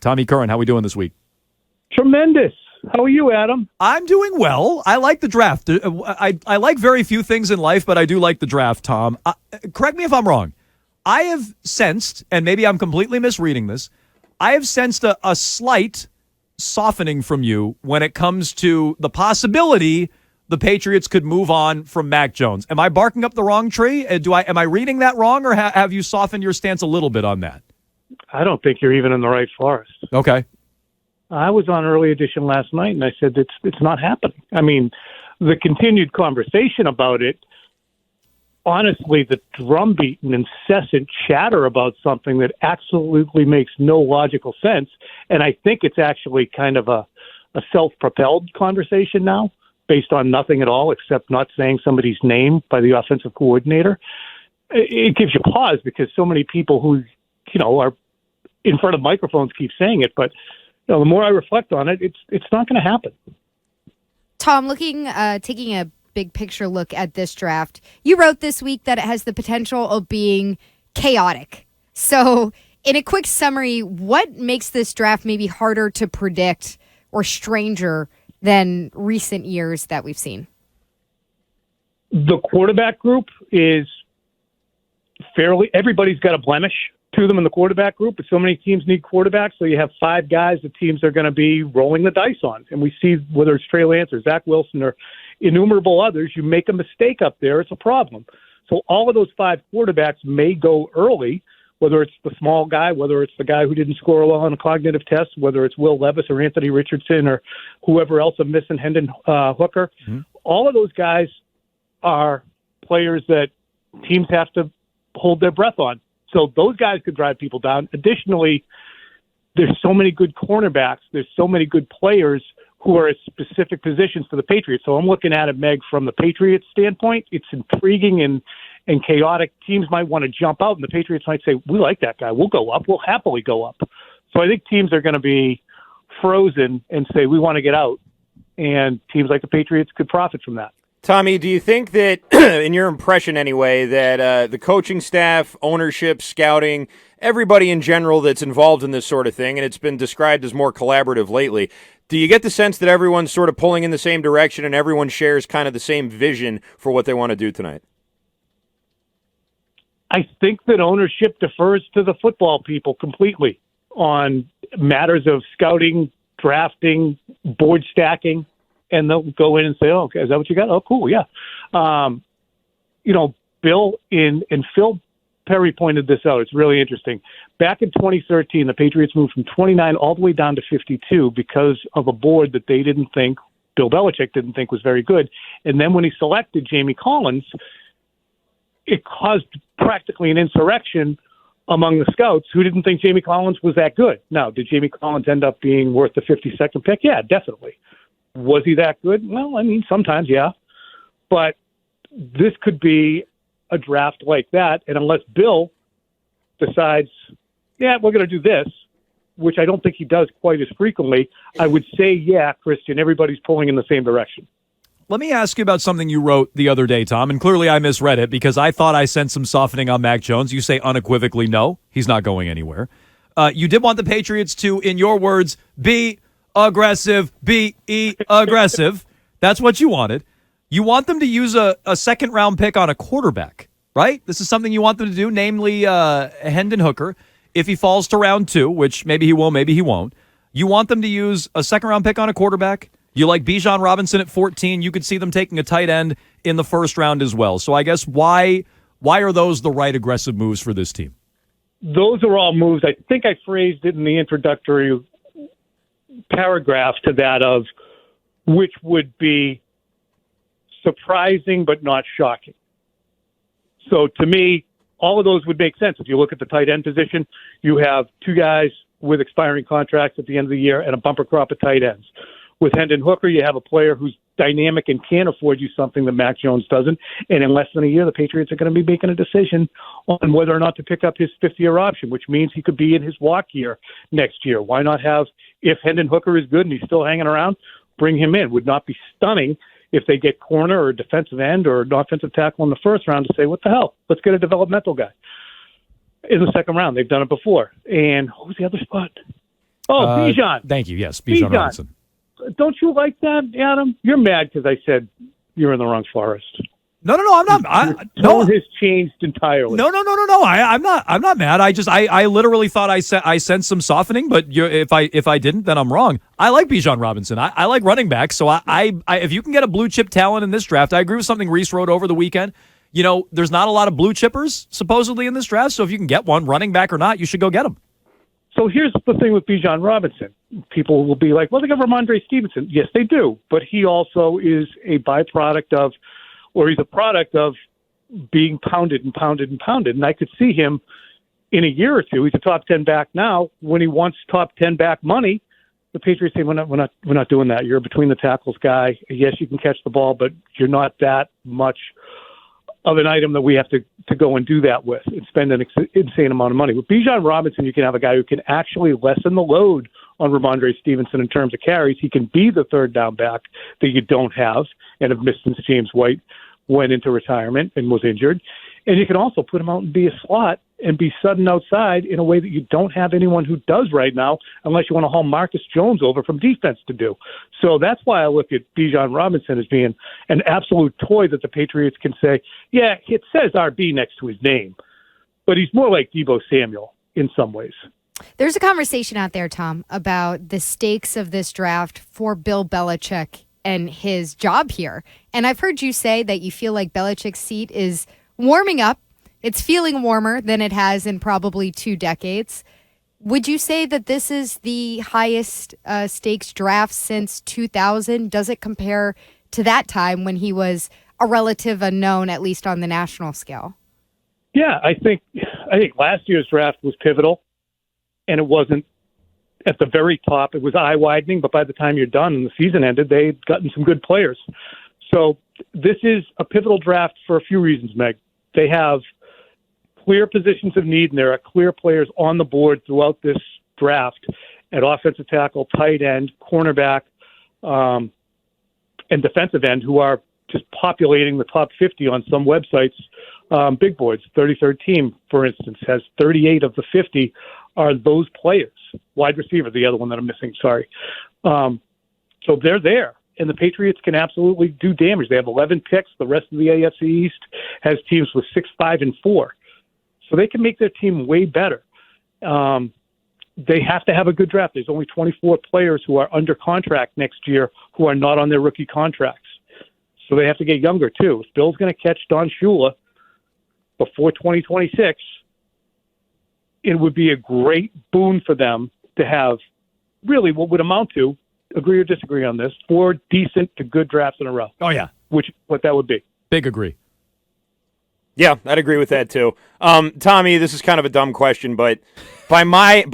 Tommy Curran, how we doing this week? Tremendous. How are you, Adam? I'm doing well. I like the draft. I like very few things in life, but I do like the draft, Tom. Correct me if I'm wrong. I have sensed, and maybe I'm completely misreading this, I have sensed a slight softening from you when it comes to the possibility the Patriots could move on from Mac Jones. Am I barking up the wrong tree? Am I reading that wrong, or have you softened your stance a little bit on that? I don't think you're even in the right forest. Okay. I was on Early Edition last night, and I said it's not happening. I mean, the continued conversation about it, honestly, the drumbeat and incessant chatter about something that absolutely makes no logical sense, and I think it's actually kind of a self-propelled conversation now, based on nothing at all except not saying somebody's name by the offensive coordinator. It gives you pause because so many people who, are in front of microphones keep saying it, but the more I reflect on it, it's not going to happen. Tom, taking a big picture look at this draft, you wrote this week that it has the potential of being chaotic. So, in a quick summary, what makes this draft maybe harder to predict or stranger than recent years that we've seen? The quarterback group is everybody's got a blemish to them in the quarterback group, but so many teams need quarterbacks, so you have 5 guys that teams are going to be rolling the dice on. And we see whether it's Trey Lance or Zach Wilson or innumerable others, you make a mistake up there, it's a problem. So all of those 5 quarterbacks may go early, whether it's the small guy, whether it's the guy who didn't score well on a cognitive test, whether it's Will Levis or Anthony Richardson or whoever else I'm missing, Hendon Hooker. Mm-hmm. All of those guys are players that teams have to hold their breath on. So those guys could drive people down. Additionally, there's so many good cornerbacks. There's so many good players who are at specific positions for the Patriots. So I'm looking at it, Meg, from the Patriots standpoint. It's intriguing and chaotic. Teams might want to jump out, and the Patriots might say, we like that guy. We'll go up. We'll happily go up. So I think teams are going to be frozen and say, we want to get out. And teams like the Patriots could profit from that. Tommy, do you think that, in your impression anyway, that the coaching staff, ownership, scouting, everybody in general that's involved in this sort of thing, and it's been described as more collaborative lately, do you get the sense that everyone's sort of pulling in the same direction and everyone shares kind of the same vision for what they want to do tonight? I think that ownership defers to the football people completely on matters of scouting, drafting, board stacking. And they'll go in and say, oh, okay, is that what you got? Oh, cool, yeah. Bill and Phil Perry pointed this out. It's really interesting. Back in 2013, the Patriots moved from 29 all the way down to 52 because of a board that they didn't think, Bill Belichick didn't think was very good. And then when he selected Jamie Collins, it caused practically an insurrection among the scouts who didn't think Jamie Collins was that good. Now, did Jamie Collins end up being worth the 52nd pick? Yeah, definitely. Was he that good? Well, I mean, sometimes, yeah. But this could be a draft like that, and unless Bill decides, yeah, we're going to do this, which I don't think he does quite as frequently, I would say, yeah, Christian, everybody's pulling in the same direction. Let me ask you about something you wrote the other day, Tom, and clearly I misread it because I thought I sensed some softening on Mac Jones. You say unequivocally, no, he's not going anywhere. You did want the Patriots to, in your words, be aggressive, aggressive. That's what you wanted. You want them to use a second-round pick on a quarterback, right? This is something you want them to do, namely Hendon Hooker. If he falls to round 2, which maybe he will, maybe he won't, you want them to use a second-round pick on a quarterback. You like Bijan Robinson at 14. You could see them taking a tight end in the first round as well. So I guess why are those the right aggressive moves for this team? Those are all moves. I think I phrased it in the introductory paragraph to that of which would be surprising but not shocking. So to me, all of those would make sense. If you look at the tight end position, you have 2 guys with expiring contracts at the end of the year and a bumper crop of tight ends. With Hendon Hooker, you have a player who's dynamic and can afford you something that Mac Jones doesn't. And in less than a year, the Patriots are going to be making a decision on whether or not to pick up his 5th-year option, which means he could be in his walk year next year. Why not have, if Hendon Hooker is good and he's still hanging around, bring him in? Would not be stunning if they get corner or defensive end or an offensive tackle in the first round to say, what the hell? Let's get a developmental guy in the second round. They've done it before. And what was the other spot? Bijan. Thank you. Yes, Bijan Robinson. Don't you like that, Adam? You're mad because I said you're in the wrong forest. No, I'm not. Your tone has changed entirely. No. I'm not mad. I literally thought I sensed some softening, but if I didn't, then I'm wrong. I like Bijan Robinson. I like running backs. So I if you can get a blue chip talent in this draft, I agree with something Reese wrote over the weekend. There's not a lot of blue chippers supposedly in this draft. So if you can get one, running back or not, you should go get him. So here's the thing with Bijan Robinson. People will be like, well, they got Ramondre Stevenson. Yes, they do. But he also is a byproduct of, or he's a product of being pounded and pounded and pounded. And I could see him in a year or two. He's a top 10 back now. When he wants top 10 back money, the Patriots say, we're not doing that. You're a between the tackles guy. Yes, you can catch the ball, but you're not that much of an item that we have to go and do that with and spend an insane amount of money. With Bijan Robinson, you can have a guy who can actually lessen the load on Ramondre Stevenson in terms of carries. He can be the third down back that you don't have and have missed since James White went into retirement and was injured. And you can also put him out and be a slot and be sudden outside in a way that you don't have anyone who does right now unless you want to haul Marcus Jones over from defense to do. So that's why I look at Bijan Robinson as being an absolute toy that the Patriots can say, yeah, it says RB next to his name, but he's more like Deebo Samuel in some ways. There's a conversation out there, Tom, about the stakes of this draft for Bill Belichick and his job here. And I've heard you say that you feel like Belichick's seat is warming up. It's feeling warmer than it has in probably 2 decades. Would you say that this is the highest stakes draft since 2000? Does it compare to that time when he was a relative unknown, at least on the national scale? Yeah, I think last year's draft was pivotal, and it wasn't at the very top. It was eye-widening, but by the time you're done and the season ended, they'd gotten some good players. So this is a pivotal draft for a few reasons, Meg. They have clear positions of need, and there are clear players on the board throughout this draft at offensive tackle, tight end, cornerback, and defensive end who are just populating the top 50 on some websites. Big boards, 33rd team, for instance, has 38 of the 50 are those players. Wide receiver, the other one that I'm missing, sorry. So they're there. And the Patriots can absolutely do damage. They have 11 picks. The rest of the AFC East has teams with 6, 5, and 4. So they can make their team way better. They have to have a good draft. There's only 24 players who are under contract next year who are not on their rookie contracts. So they have to get younger, too. If Bill's going to catch Don Shula before 2026, it would be a great boon for them to have really what would amount to, agree or disagree on this, 4 decent to good drafts in a row. Oh, yeah. What that would be. Big agree. Yeah, I'd agree with that too. Tommy, this is kind of a dumb question, but by my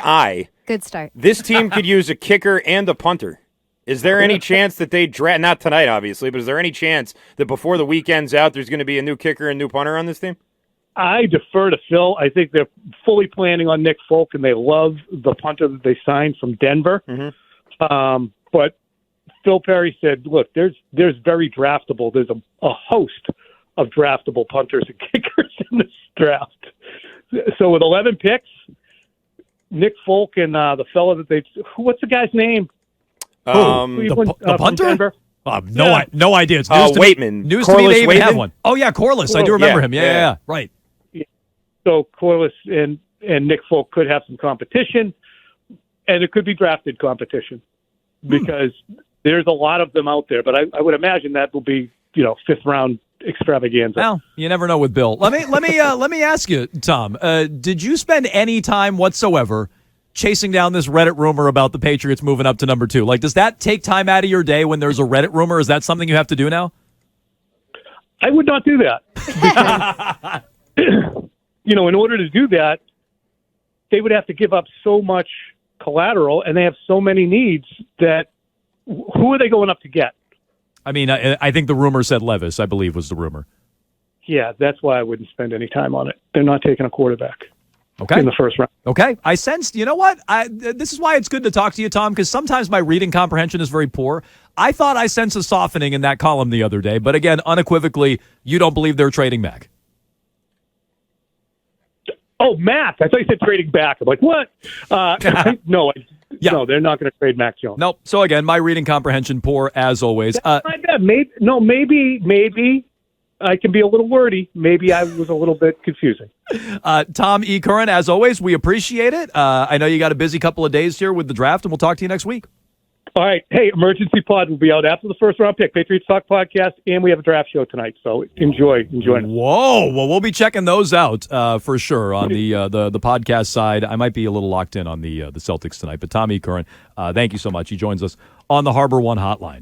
eye, good start. This team could use a kicker and a punter. Is there any chance that they draft, not tonight obviously, but is there any chance that before the weekend's out there's going to be a new kicker and new punter on this team? I defer to Phil. I think they're fully planning on Nick Folk, and they love the punter that they signed from Denver. Mm-hmm. But Phil Perry said, look, there's very draftable. There's a host of draftable punters and kickers in this draft. So with 11 picks, Nick Folk and the fella that what's the guy's name? The punter? No idea. It's news to Waitman. News Corliss to me they even Waitman? have one. Oh, yeah, Corliss. I do remember him. Yeah. Right. So Corliss and Nick Folk could have some competition, and it could be drafted competition because there's a lot of them out there. But I would imagine that will be, 5th round extravaganza. Well, you never know with Bill. Let me ask you, Tom. Did you spend any time whatsoever chasing down this Reddit rumor about the Patriots moving up to number 2? Like, does that take time out of your day when there's a Reddit rumor? Is that something you have to do now? I would not do that. Because, in order to do that, they would have to give up so much collateral, and they have so many needs that who are they going up to get? I mean, I think the rumor said Levis, I believe was the rumor. Yeah, that's why I wouldn't spend any time on it. They're not taking a quarterback in the first round. Okay. I sensed, you know what? This is why it's good to talk to you, Tom, because sometimes my reading comprehension is very poor. I thought I sensed a softening in that column the other day, but again, unequivocally, you don't believe they're trading back. Oh, Matt, I thought you said trading back. I'm like, what? No, Yeah. No, they're not going to trade Mac Jones. Nope. So again, my reading comprehension poor as always. My bad. Maybe I can be a little wordy. Maybe I was a little bit confusing. Tom E. Curran, as always, we appreciate it. I know you got a busy couple of days here with the draft, and we'll talk to you next week. All right. Hey, Emergency Pod will be out after the first round pick. Patriots Talk podcast, and we have a draft show tonight. So enjoy. Whoa. Well, we'll be checking those out for sure on the podcast side. I might be a little locked in on the Celtics tonight. But Tom E. Curran, thank you so much. He joins us on the Harbor One Hotline.